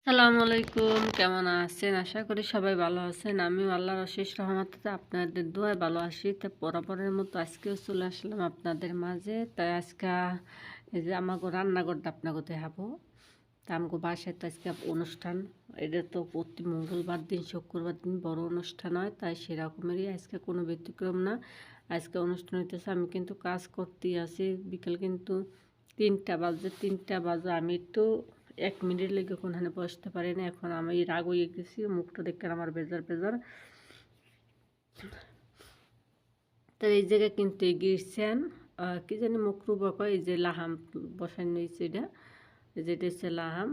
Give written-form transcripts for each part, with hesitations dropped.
আসসালামু আলাইকুম, কেমন আছেন? আশা করি সবাই ভালো আছেন। আমিও আল্লাহর অশেষ রহমতে আপনাদের দোয়ায় ভালো আছি। তো বরাবরের মতো আজকেও চলে আসলাম আপনাদের মাঝে। তাই আজকে এই যে আমাগো রান্নাঘরটা আপনাকে দেখাবো। তা আমাগো বাসায় তো আজকে অনুষ্ঠান। এটা তো প্রতি মঙ্গলবার দিন, শুক্রবার দিন বড় অনুষ্ঠান হয়। তাই সেরকমেরই আজকে কোনো ব্যতিক্রম না। আজকে অনুষ্ঠান হইতেছে। আমি কিন্তু কাজ করতেই আছি। বিকেল কিন্তু ৩টা বাজে। ৩টা বাজে আমি একটু ১ মিনিট লেগে ওখানে বসতে পারি না। এখন আমি রাগ হয়ে গেছি। মুখটা দেখে আমার বেজার বেজার। তো এই জায়গায় কিন্তু গিয়েছেন কি জানি মকরুবা কয়, এই যে লাহাম বসানো হয়েছে এটা, যেটা হচ্ছে লাহাম।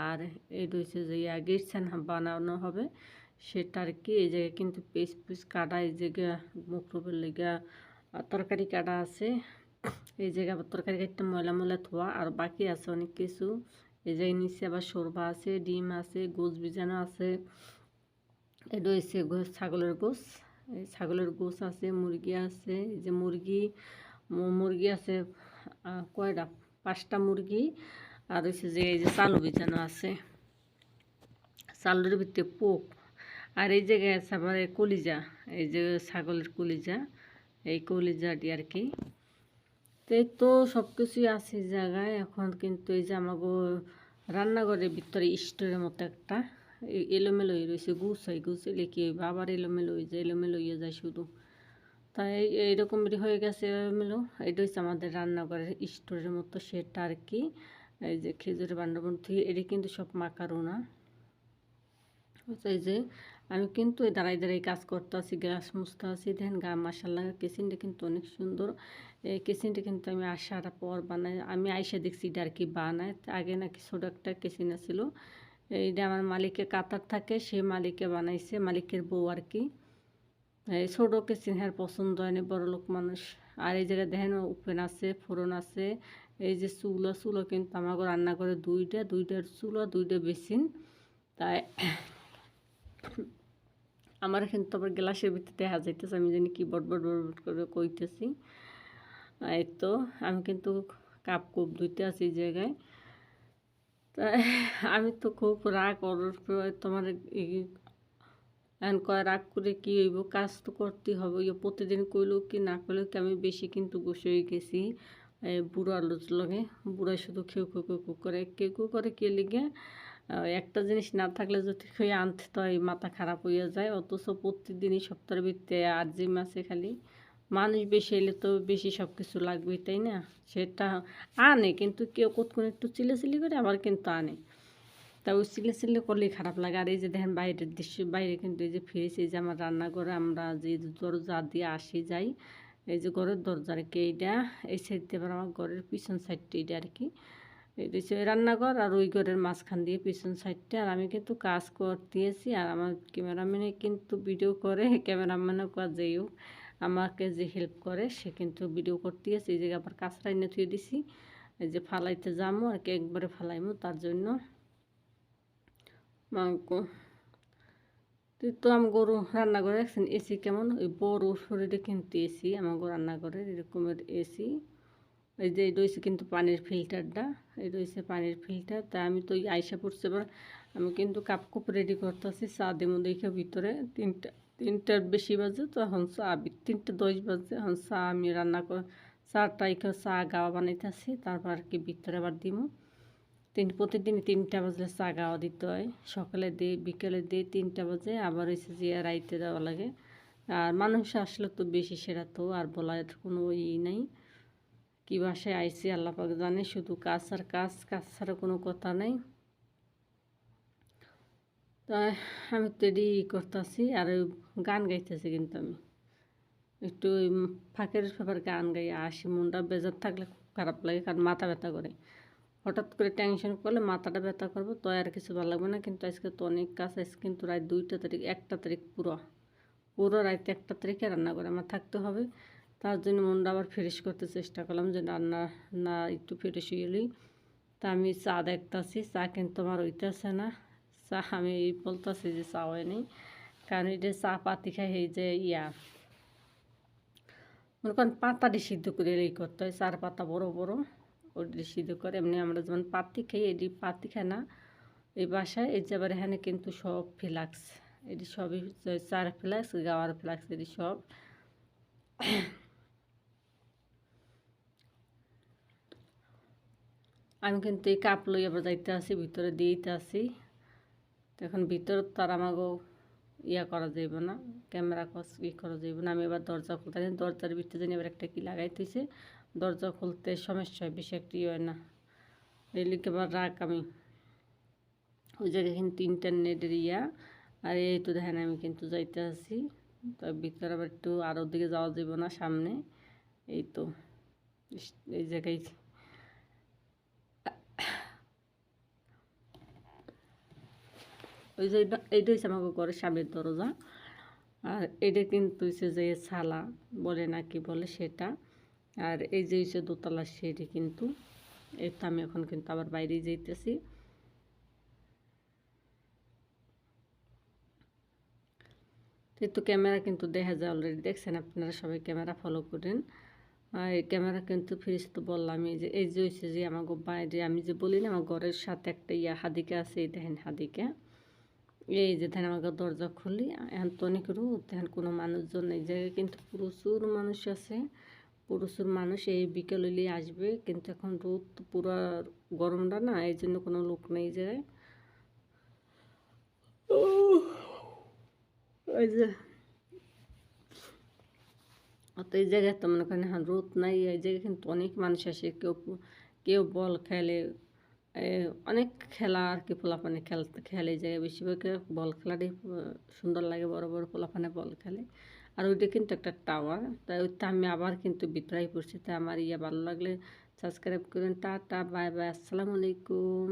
আর এটা হচ্ছে যে গিয়েছেন বানানো হবে সেটা আর কি। এই জায়গায় কিন্তু পিস পিস কাটা, এই জায়গায় মকরুবের লেগা তরকারি কাটা আছে। এই জায়গায় আবার তরকারি কাটতে ময়লা ময়লা ধোয়া আর বাকি আছে অনেক কিছু। এই জায়গায় নিচে আবার শোরবা আছে, ডিম আছে, গোস ভিজানো আছে। এটা হচ্ছে ছাগলের গোস। এই ছাগলের গোস আছে, মুরগি আছে। এই যে মুরগি আছে কয়টা, 5টা মুরগি। আর হচ্ছে যে এই যে চালু ভিজানো আছে, চালুর ভিতরে পোক। আর এই জায়গায় আছে আবার কলিজা, এই যে ছাগলের কলিজা, এই কলিজাটি আর কি। তো এই তো সব কিছুই আছে এই জায়গায়। এখন কিন্তু এই যে আমাকে রান্নাঘরের ভিতরে স্টোরের মতো একটা এলোমেলো হয়ে রয়েছে, গুছাইলে কি হইবে, আবার এলোমেলো হয়ে যায়, এলোমেলো হয়ে যায় শুধু। তাই এইরকমই হয়ে গেছে এলোমেলো। এটা হচ্ছে আমাদের রান্নাঘরের স্টোরের মতো সেটা আর কি। এই যে খেজুরের বান্ডাবন্ধি এটা কিন্তু সব মাকারোনা। এই যে আমি কিন্তু দাঁড়াই দাঁড়াই কাজ করতে আছি, গ্যাস মুছতে আছি। দেখেন মাশাআল্লাহ কিচেনটা কিন্তু অনেক সুন্দর। এই কিচেনটা কিন্তু আমি আসার পর বানাই, আমি আইসা দেখছি এটা আর কি বানায়। আগে নাকি ছোটো একটা কিচেন ছিল, এইটা আমার মালিকের কাতার থাকে, সে মালিকে বানাইছে, মালিকের বউ আর কি। এই ছোটো কিচেন হ্যাঁ পছন্দ হয়নি, বড় লোক মানুষ। আর এই জায়গায় দেখেন ওপেন আছে, ফোড়ন আছে। এই যে চুলো কিন্তু আমার রান্না করে দুইটার চুলো, 2টা বেসিন। তাই আমার কিন্তু আবার গ্লাসের ভিতরে দেখা যাইতেছে আমি জানি কি বটবট বটবট করে কইতেছি। এই তো আমি কিন্তু কাপ কুপ ধুইতে আছি এই জায়গায়। তাই আমি তো খুব রাগ তোমার এখন কয় রাগ করে কি হইব, কাজ তো করতেই হবে। প্রতিদিন কইলেও কি না করলেও কি, আমি বেশি কিন্তু বসে হয়ে গেছি বুড়ো আলোচ লগে। বুড়ায় শুধু খেউ খেউ খেউ খেউ করে, কেউ কেউ করে কে লিগে একটা জিনিস না থাকলে যদি খেয়ে আনতে তো এই মাথা খারাপ হইয়া যায়। অথচ প্রতিদিনই সপ্তাহের ভিতরে 8 জিম আছে খালি। মানুষ বেশি এলে তো বেশি সব কিছু লাগবেই, তাই না? সেটা আনে, কিন্তু কেউ কতক্ষণ একটু চিল্লাচিল্লি করে আবার কিন্তু আনে। তা ওই চিল্লাচিল্লি করলেই খারাপ লাগে। আর এই যে দেখেন বাইরের দৃশ্য, বাইরে কিন্তু এই যে ফ্রিজ, এই যে আমার রান্নাঘরে আমরা যে দরজা দিয়ে আসি যাই, এই যে ঘরের দরজা আর কি এইটা। এই সাইড দিয়ে আবার আমার ঘরের পিছন সাইডটা এইটা আর কি। এটা হচ্ছে রান্নাঘর, আর ওই ঘরের মাঝখান দিয়ে পিছন সাইডটা। আর আমি কিন্তু কাজ করতেছি, আর আমার ক্যামেরাম্যানে কিন্তু ভিডিও করে, ক্যামেরাম্যানও কাজেই হোক আমাকে যে হেল্প করে সে কিন্তু ভিডিও করতেছে। এই জায়গায় আবার কাঁচরা এনে থুয়ে দিছি, এই যে ফালাইতে যাবো আর কি, একবারে ফালাইমো তার জন্য। মাংস তুই তো আমি গরু রান্নাঘরে রাখছেন এসি কেমন, ওই বড় শরীরে কিন্তু এসি আমার রান্নাঘরের এরকমের এসি। এই যে এটা হচ্ছে কিন্তু পানির ফিল্টারটা, এটা হচ্ছে পানির ফিল্টার। তা আমি তো আইসা পড়ছে এবার, আমি কিন্তু কাপ কুপ রেডি করতেছি চা দেবো দেখে ভিতরে। তিনটার বেশি বাজে, তো এখন চা 3:10 বাজে, এখন চা আমি রান্না করে চা গাওয়া বানাইতেছি, তারপর আর কি ভিতরে আবার দিব। প্রতিদিন 3টা বাজলে চা গাওয়া দিতে হয়, সকালে দিই বিকেলে দিই 3টা বাজে, আবার হচ্ছে যে রাইতে দেওয়া লাগে। আর মানুষ আসলে তো বেশি, সেটা তো আর বলার কোনো নাই। কী বাসায় আইসি আল্লাহ পাক জানে, শুধু কাজ আর কাজ, কাজ ছাড়া কোনো কথা নেই। তাই আমি তো এডি করতেছি, আর গান গাইতেছি কিন্তু আমি একটু ফাঁকের ব্যাপার গান গাই আসি। মনটা বেজার থাকলে খুব খারাপ লাগে, কারণ মাথা ব্যথা করে। হঠাৎ করে টেনশন করলে মাথাটা ব্যথা করবো, তো আর কিছু ভালো লাগবে না। কিন্তু আজকে তো অনেক কাজ, আজকে কিন্তু রাত 2টা তারিখ, 1টা তারিখ, পুরো পুরো রাত 1টা তারিখে রান্না করে আমার থাকতে হবে। তার জন্য মনটা আবার ফ্রেশ করতে চেষ্টা করলাম, যে রান্না না একটু ফ্রেশ হয়ে গেলেই। তা আমি চা দেখতেছি, চা কিন্তু আমার হইতেছে না। চা আমি বলতেছি যে চা হয় নেই, কারণ এটা চা পাতি খাই, এই যে মনে করেন পাতাটি সিদ্ধ করে এই করতে হয়, 4 পাতা বড় বড় ওটি সিদ্ধ করে। এমনি আমরা যেমন পাতি খাই, এটি পাতি খায় না, এই বাসায় এই যে আবার এখানে কিন্তু সব ফ্লাক্স, এটি সবই 4 ফ্লাক্স, গাওয়ার ফ্লাক্স, এটি সব। আমি কিন্তু এই কাপ লই আবার যাইতে আসি, ভিতরে দিয়েইতে আসি। তো এখন ভিতরে তো আর আমাকেও ইয়া করা যাইব না, ক্যামেরা করা যাইব না। আমি এবার দরজা খুলতে, দরজার ভিতরে জানি এবার একটা কি লাগাইতেছে, দরজা খুলতে সমস্যা হয়, বেশি একটা ইয়ে হয় না। এই লিখে আবার রাখ আমি ওই জায়গায় কিন্তু ইন্টারনেটের ইয়া। আর এই তো দেখেন আমি কিন্তু যাইতে আসি, তো ভিতরে আবার একটু আরও দিকে যাওয়া যাব না, সামনে এই তো এই জায়গায়। ওই যে এইটা হচ্ছে আমাকে ঘরের সামনের দরজা। আর এটা কিন্তু হচ্ছে যে ছালা বলে না কি বলে সেটা। আর এই যে হচ্ছে দোতলার সিঁড়ি কিন্তু। এই তো আমি এখন কিন্তু আবার বাইরে যাইতেছি। তো ক্যামেরা কিন্তু দেখা যায় অলরেডি, দেখছেন আপনারা সবাই ক্যামেরা ফলো করেন। আর এই ক্যামেরা কিন্তু ফ্রিজ তো বললাম, এই যে হচ্ছে যে আমাকে বাইরে, আমি যে বলি না আমার ঘরের সাথে একটা ইয়া হাদিকা আছে, এই দেখেন হাদিকা। এই যে দেখেন আমাকে দরজা খুলি, এখন তো অনেক রোদ, দেখেন কোনো মানুষজন, এই জায়গায় কিন্তু প্রচুর মানুষ আছে, প্রচুর মানুষ এই বিকেল হইলেই আসবে। কিন্তু এখন রোদ তো পুরো গরমটা না, এই জন্য কোনো লোক নেই যায়। ওই যে তো এই জায়গায় তো মনে করেন এখন রোদ নাই, এই জায়গায় কিন্তু অনেক মানুষ আসে, কেউ কেউ বল খেলে, অনেক খেলা আর কি, পোলাপানে খেলে, এই জায়গায় বেশিরভাগ বল খেলাটাই সুন্দর লাগে, বড় বড় পোলাপানে বল খেলে। আর ওইটা কিন্তু একটা টাওয়ার, তাই ওইটা আমি আবার কিন্তু বিতরাই পড়ছি। তাই আমার ইয়ে ভালো লাগলে সাবস্ক্রাইব করেন। টাটা, বাই বাই, আসসালামু আলাইকুম।